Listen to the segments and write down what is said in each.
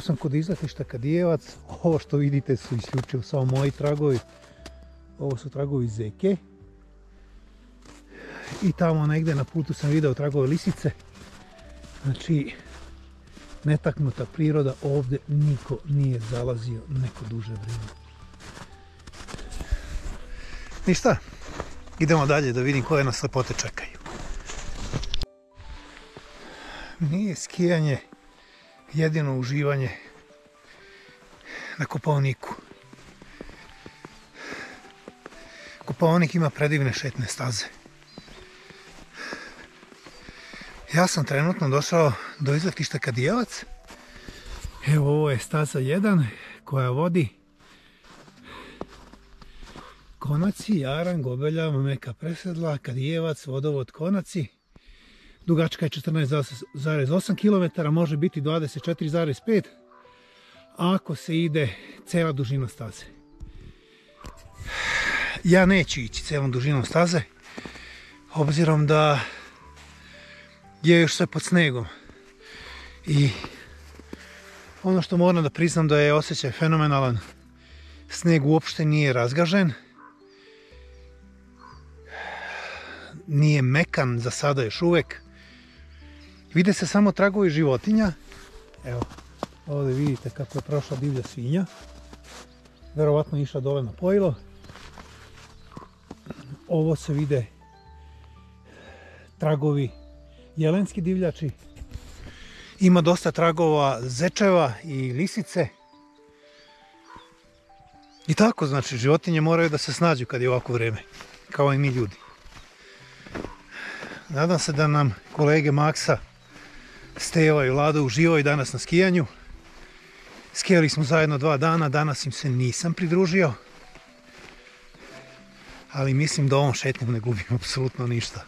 sam kod izletišta Kadijevac. Ovo što vidite su isključivo samo moji tragovi. Ovo su tragovi zeke. I tamo negdje na putu sam video tragove lisice. Znači, netaknuta priroda, ovdje niko nije zalazio neko duže vrijeme. Ništa, idemo dalje da vidim koje nas lepote čekaju. Nije skijanje jedino uživanje na Kopaoniku. Kopaonik ima predivne šetne staze. Ja sam trenutno došao do izletišta Kadijevac. Evo, ovo je staza 1 koja vodi Konaci, Jaran, Gobelja, Meka Presedla, Kadijevac, vodovod Konaci. Dugačka je 14,8 km, može biti 24,5 ako se ide cela dužina staze. Ja neću ići celom dužinom staze, obzirom da je još sve pod snegom. I ono što moram da priznam da je osjećaj fenomenalan. Sneg uopšte nije razgažen. Nije mekan za sada još uvek. Vide se samo tragovi životinja. Evo, ovdje vidite kako je prošla divlja svinja. Verovatno išla dole na pojilo. Ovo se vide tragovi jelenski divljači. Ima dosta tragova zečeva i lisice. I tako, znači, životinje moraju da se snađu kad je ovako vrijeme, kao i mi ljudi. Nadam se da nam kolege Maksa, Steva i Vlada uživaju danas na skijanju. Skijali smo zajedno 2 dana, danas im se nisam pridružio. Ali mislim da ovom šetnjom ne gubim apsolutno ništa.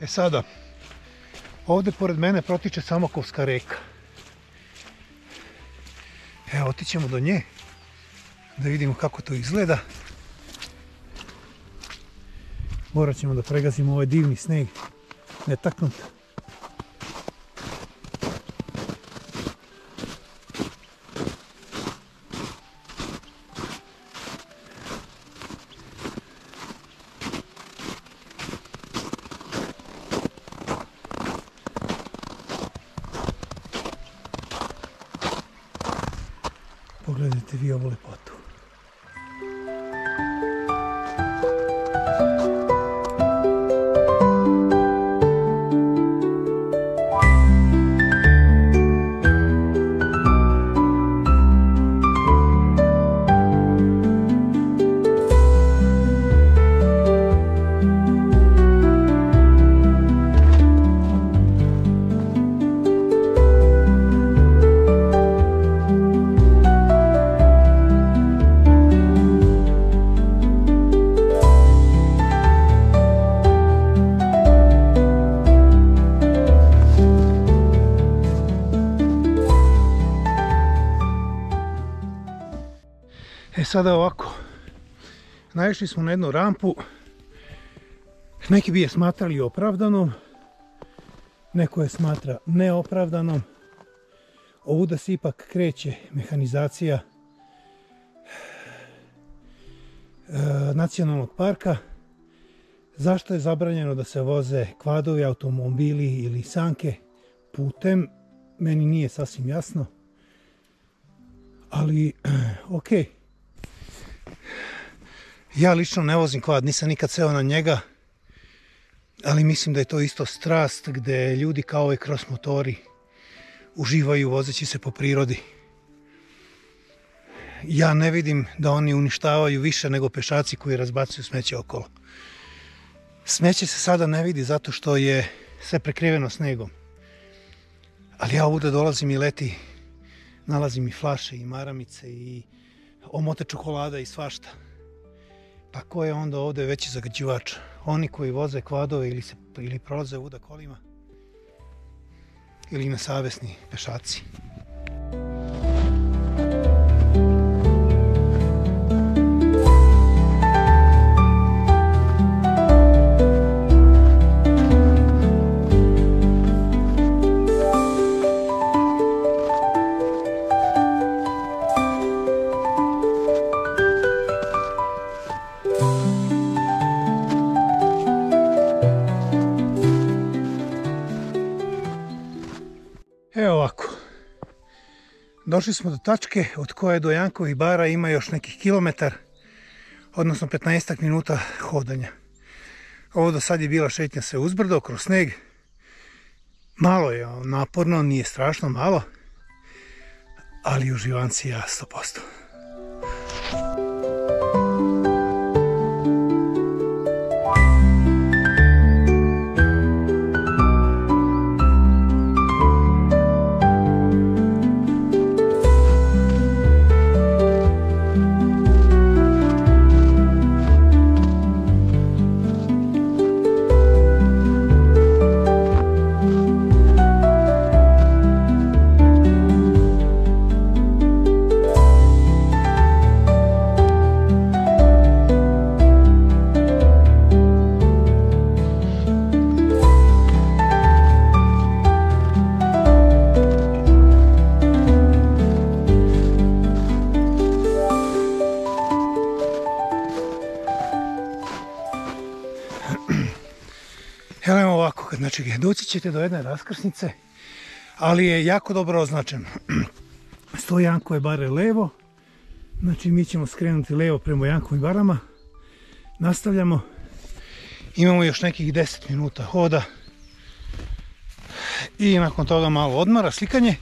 Sada, ovdje pored mene protiče Samokovska reka. Evo, otićemo do nje, da vidimo kako to izgleda. Morat ćemo da pregazimo ovaj divni sneg, netaknut. Pogledajte vi ovu lepotu. Sada ovako, naišli smo na jednu rampu, neki bi je smatrali opravdanom, neko je smatra neopravdanom. Ovuda se ipak kreće mehanizacija nacionalnog parka. Zašto je zabranjeno da se voze kvadovi, automobili ili sanke putem, meni nije sasvim jasno, ali okej. Ja lično ne vozim kvad, nisam nikad seo na njega, ali mislim da je to isto strast gdje ljudi kao i cross motori uživaju vozeći se po prirodi. Ja ne vidim da oni uništavaju više nego pešaci koji razbacuju smeće okolo. Smeće se sada ne vidi zato što je sve prekriveno snegom. Ali ja ovdje dolazim i leti, nalazim i flaše i maramice i omote čokolada i svašta. Pa ko je onda ovdje veći zagađivač? Oni koji voze kvadove ili prolaze ovuda kolima? Ili nesavesni pešaci? Evo ovako, došli smo do tačke od koje do Jankovih bara ima još nekih kilometar, odnosno 15 minuta hodanja. Ovo do sad je bila šetnja se uzbrdo, kroz sneg. Malo je naporno, nije strašno malo, ali uživanci ja 100%. Evo ovako, znači doći ćete do jedne raskrsnice, ali je jako dobro označeno. Stoji Jankove bare levo, znači mi ćemo skrenuti levo prema Jankovim barama. Nastavljamo, imamo još nekih 10 minuta hoda i nakon toga malo odmora, slikanje.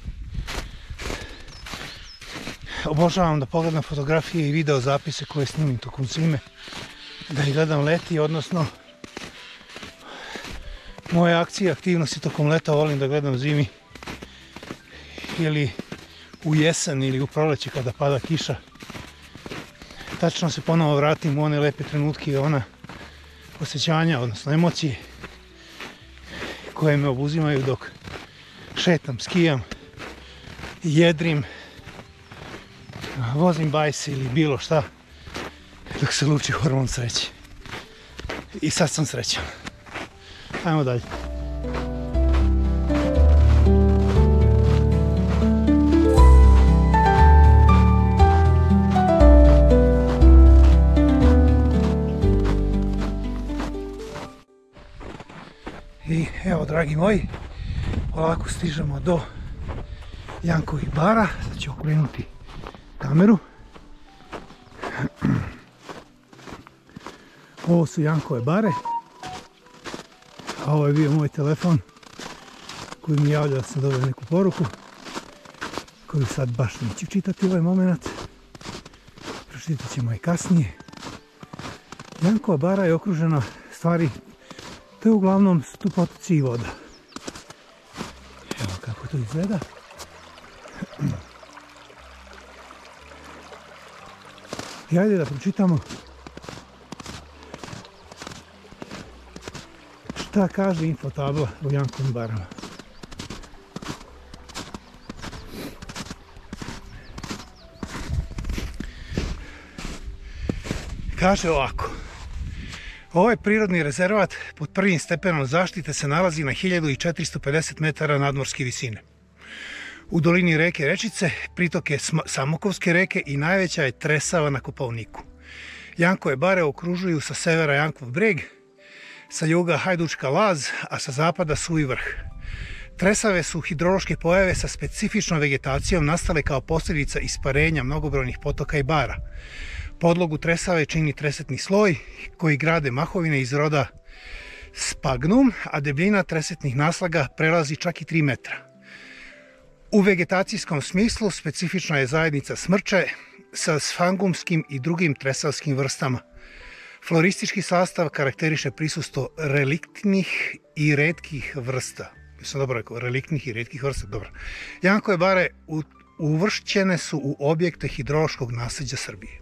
Obožavam da pogledam fotografije i video zapise koje snimim tokom zime, da ih gledam leti, odnosno moje akcije i aktivnosti tokom leta volim da gledam zimi ili u jesen ili u proleće kada pada kiša. Tačno se ponovo vratim u one lepe trenutke i ona osjećanja, odnosno emocije koje me obuzimaju dok šetam, skijam, jedrim, vozim bajs ili bilo šta, dok se luči hormon sreće. I sad sam srećan. Ajmo dalje. I evo, dragi moji, polako stižemo do Jankovih bara. Sad ću okrenuti kameru. Ovo su Jankove bare. A ovo je bio moj telefon koji mi javlja da sam dobio neku poruku koju sad baš neću čitati ovaj moment. Pročitat ćemo i kasnije. Jankova bara je okružena stvari, to je uglavnom tu potoci i voda. Evo kako to izgleda. I ajde da pročitamo šta kaže infotabla u Jankovim barama. Kaže ovako: ovaj prirodni rezervat pod prvim stepenom zaštite se nalazi na 1450 metara nadmorske visine. U dolini reke Rečice pritok je Samokovske reke i najveća je Tresava na Kopaoniku. Jankove bare okružuju sa severa Jankov breg, sa juga Hajdučka laz, a sa zapada Suvi vrh. Tresave su hidrološke pojave sa specifičnom vegetacijom nastale kao posljedica isparenja mnogobrojnih potoka i bara. Podlogu Tresave čini tresetni sloj koji grade mahovine iz roda Spagnum, a debljina tresetnih naslaga prelazi čak i 3 metra. U vegetacijskom smislu specifična je zajednica smrče sa sfangumskim i drugim tresavskim vrstama. Floristički sastav karakteriše prisustvo reliktnih i retkih vrsta. Mislim dobro rekao, reliktnih i retkih vrsta, dobro. Jankove bare uvršćene su u objekte hidrološkog nasljeđa Srbije.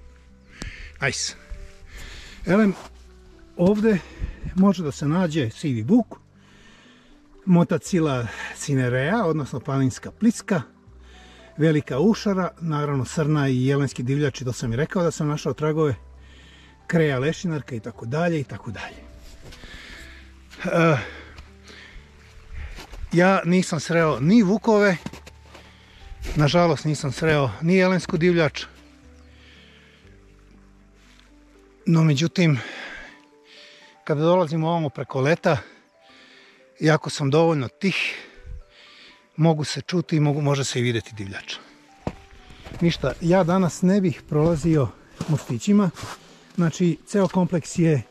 Nice. Elem, ovdje može da se nađe sivi buk, Motacilla cinerea, odnosno planinska pliska, velika ušara, naravno srna i jelenski divljači, to sam i rekao da sam našao tragove, kreja lešinarka i tako dalje i tako dalje. Ja nisam sreo ni vukove, nažalost nisam sreo ni jelensku divljač, no međutim, kada dolazim ovamo preko leta, iako sam dovoljno tih, mogu se čuti i može se i vidjeti divljač. Ništa, ja danas ne bih prolazio mostićima, znači ceo kompleks je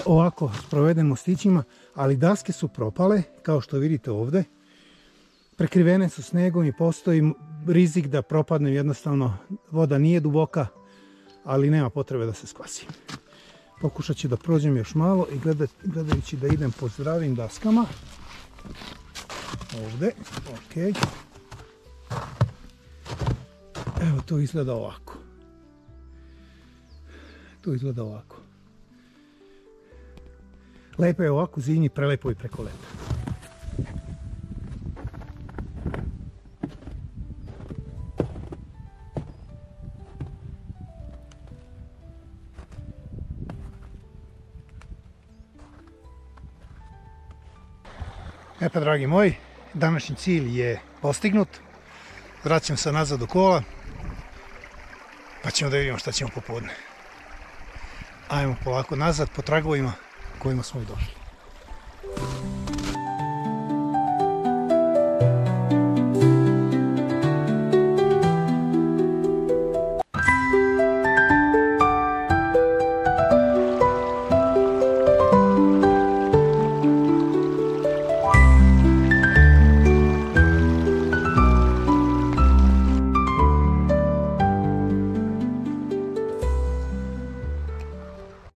ovako sproveden mostićima, ali daske su propale, kao što vidite ovdje. Prekrivene su snegom i postoji rizik da propadne, jednostavno voda nije duboka, ali nema potrebe da se spasim. Pokušat ću da prođem još malo i gledajući da idem po zdravim daskama. Ovdje, ok. Evo, to izgleda ovako. To izgleda ovako. Lepo je ovako zimi, prelepo i preko leta. E pa, dragi moji, današnji cilj je postignut. Vraćam se nazad do kola, pa ćemo da vidimo šta ćemo popodne. Ajmo polako nazad po tragovima kojima smo i došli.